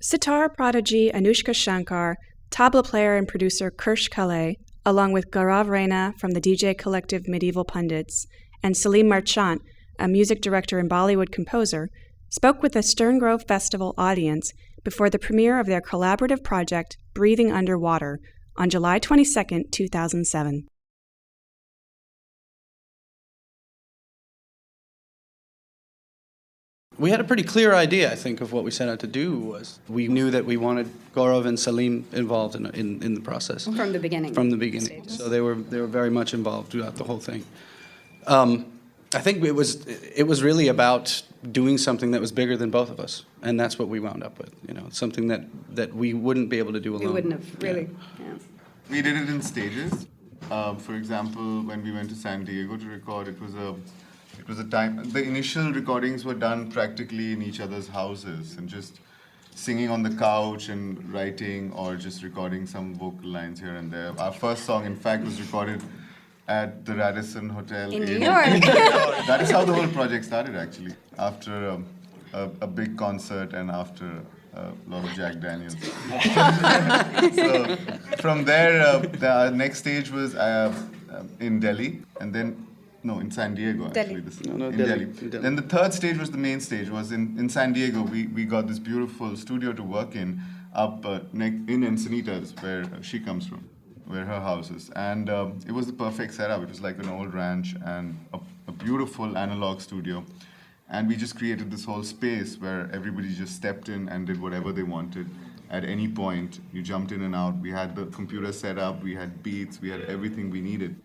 Sitar prodigy Anoushka Shankar, tabla player and producer Karsh Kale, along with Gaurav Raina from the DJ collective Medieval Pundits, and Salim Marchant, a music director and Bollywood composer, spoke with the Stern Grove Festival audience before the premiere of their collaborative project Breathing Underwater on July 22, 2007. We had a pretty clear idea, I think, of what we set out to do. We knew that we wanted Gaurav and Salim involved in the process. From the beginning. From the beginning. Stages. So they were very much involved throughout the whole thing. I think it was really about doing something that was bigger than both of us, and that's what we wound up with. You know, something that we wouldn't be able to do alone. We wouldn't have really. Yeah. We did it in stages. For example, when we went to San Diego to record, it was a time. The initial recordings were done practically in each other's houses and just singing on the couch and writing or just recording some vocal lines here and there. Our first song, in fact, was recorded at the Radisson Hotel in New York. That is how the whole project started, actually, after a big concert and after a lot of Jack Daniels. So from there, the next stage was in Delhi, and then in San Diego, actually. Delhi. Then the third stage was the main stage, was in San Diego. We got this beautiful studio to work in up in Encinitas, where she comes from, where her house is. And it was the perfect setup. It was like an old ranch and a beautiful analog studio. And we just created this whole space where everybody just stepped in and did whatever they wanted. At any point, you jumped in and out. We had the computer set up, we had beats, we had everything we needed.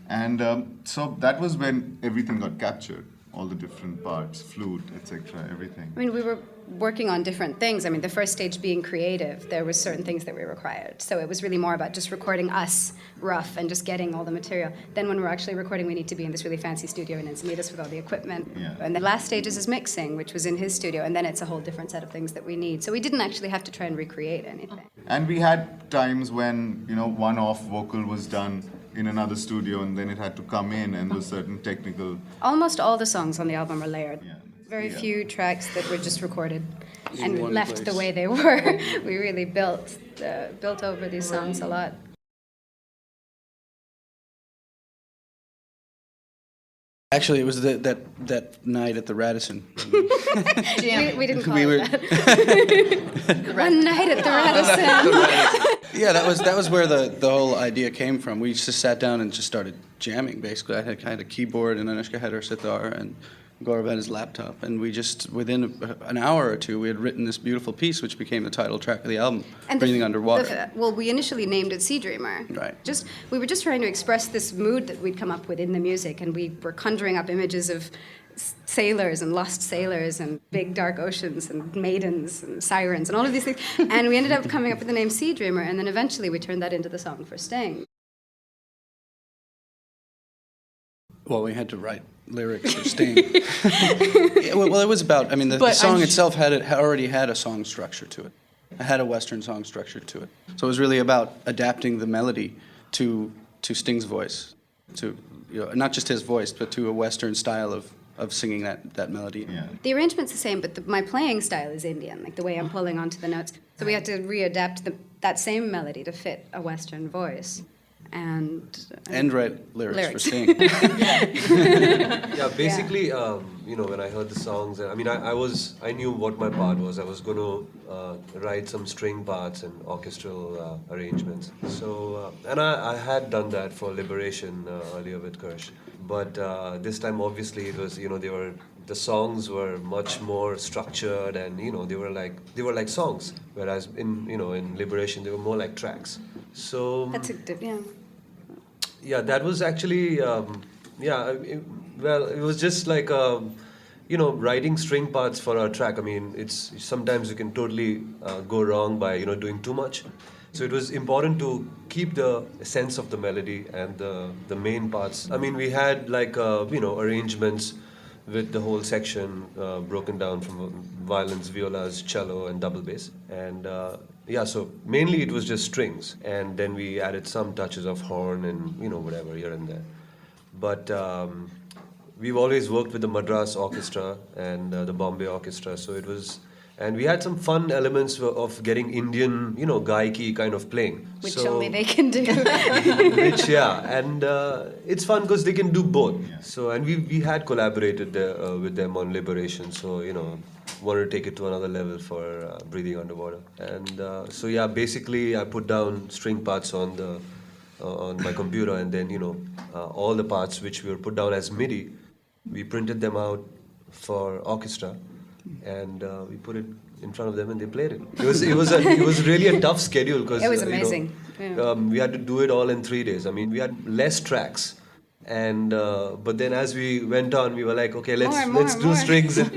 And so that was when everything got captured, all the different parts, flute, etc., everything. I mean, we were working on different things. I mean, the first stage being creative, there were certain things that we required. So it was really more about just recording us rough and just getting all the material. Then when we're actually recording, we need to be in this really fancy studio in Encinitas with all the equipment. Yeah. And the last stages is mixing, which was in his studio, and then it's a whole different set of things that we need. So we didn't actually have to try and recreate anything. And we had times when, one-off vocal was done in another studio, and then it had to come in, and there was certain technical. Almost all the songs on the album are layered. Yeah. Very few tracks that were just recorded and one left place. the way they were. We really built over these songs a lot. Actually, it was that night at the Radisson. We didn't call We were- it that. One night at the Radisson. Yeah, that was where the whole idea came from. We just sat down and just started jamming, basically. I had a keyboard, and Anoushka had her sitar, and Gaurav had his laptop. And we just, within an hour or two, we had written this beautiful piece, which became the title track of the album, Breathing Underwater. Well, we initially named it Sea Dreamer. Right. We were just trying to express this mood that we'd come up with in the music, and we were conjuring up images of sailors and lost sailors and big dark oceans and maidens and sirens and all of these things. And we ended up coming up with the name Sea Dreamer, and then eventually we turned that into the song for Sting. Well, we had to write lyrics for Sting. Yeah, well, it was about, the song itself already had a song structure to it. It had a Western song structure to it. So it was really about adapting the melody to Sting's voice, to not just his voice, but to a Western style of singing that melody. Yeah. The arrangement's the same, but my playing style is Indian, like the way I'm pulling onto the notes. So we had to readapt that same melody to fit a Western voice. And write lyrics for Sting. Yeah, basically, when I heard the songs, I knew what my part was. I was going to write some string parts and orchestral arrangements. So, and I had done that for Liberation earlier with Karsh. But this time, obviously, it was, the songs were much more structured, and they were like songs. Whereas in Liberation, they were more like tracks. So yeah, that was actually it was just like writing string parts for a track. It's sometimes you can totally go wrong by doing too much. So it was important to keep the sense of the melody and the main parts. We had arrangements with the whole section broken down from violins, violas, cello, and double bass. And so mainly it was just strings. And then we added some touches of horn and, whatever here and there. But we've always worked with the Madras Orchestra and the Bombay Orchestra. So it was, And we had some fun elements of getting Indian, gaiki kind of playing. Which only they can do. And it's fun because they can do both. Yeah. So, and we had collaborated with them on Liberation. So, wanted to take it to another level for Breathing Underwater. And basically I put down string parts on my computer, and then, all the parts which were put down as MIDI, we printed them out for orchestra. And we put it in front of them, and they played it. It was really a tough schedule because it was amazing. We had to do it all in 3 days. I mean, we had less tracks, and but then as we went on, we were like, okay, let's do strings. And,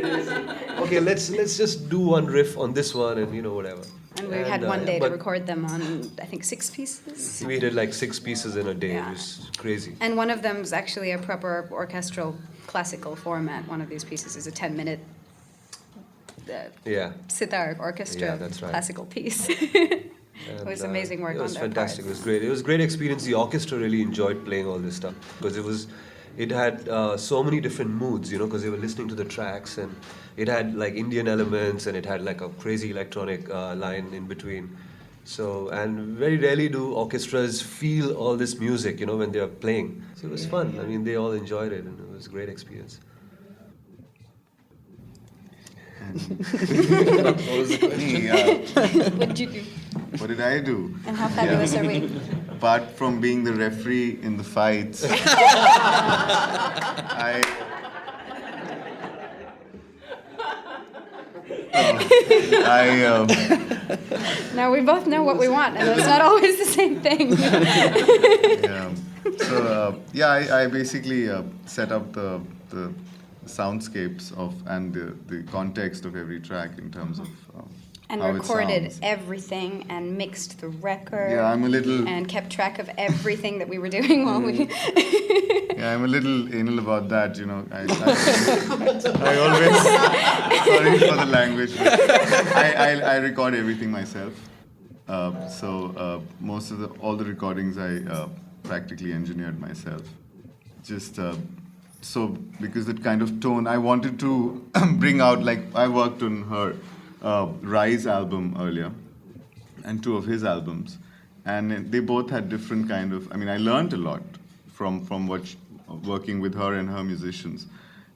okay, let's just do one riff on this one, and whatever. And we had one day to record them on, I think, 6 pieces. We did like 6 pieces in a day. Yeah. It was crazy. And one of them is actually a proper orchestral classical format. One of these pieces is a 10-minute sitar orchestra classical piece. It was amazing work on their part. It was fantastic. It was great. It was a great experience. The orchestra really enjoyed playing all this stuff because it had so many different moods, because they were listening to the tracks, and it had like Indian elements, and it had like a crazy electronic line in between. So, and very rarely do orchestras feel all this music, when they are playing. So it was fun. I mean, they all enjoyed it, and it was a great experience. What was the question? What did you do? What did I do? And how fabulous are we? Apart from being the referee in the fights, Now we both know what we want, and it's not always the same thing. I basically set up the soundscapes and the context of every track in terms of and how recorded it sounds. everything and mixed the record. Yeah, I'm a little... And kept track of everything that we were doing while we... Yeah, I'm a little anal about that, I always... Sorry for the language. But I record everything myself. Most of all the recordings I practically engineered myself. Just... because that kind of tone, I wanted to bring out, like, I worked on her Rise album earlier, and 2 of his albums, and they both had different kind of, I learned a lot from working with her and her musicians,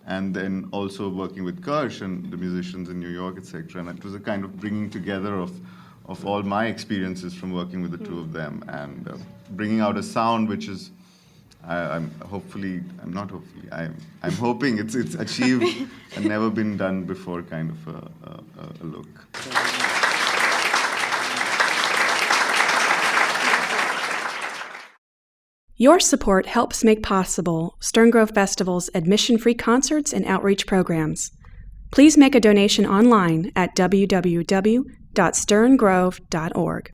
and then also working with Karsh and the musicians in New York, etc. And it was a kind of bringing together of all my experiences from working with the 2 of them, and bringing out a sound which is, I'm hoping it's achieved and never been done before kind of a look. Your support helps make possible Stern Grove Festival's admission-free concerts and outreach programs. Please make a donation online at www.sterngrove.org.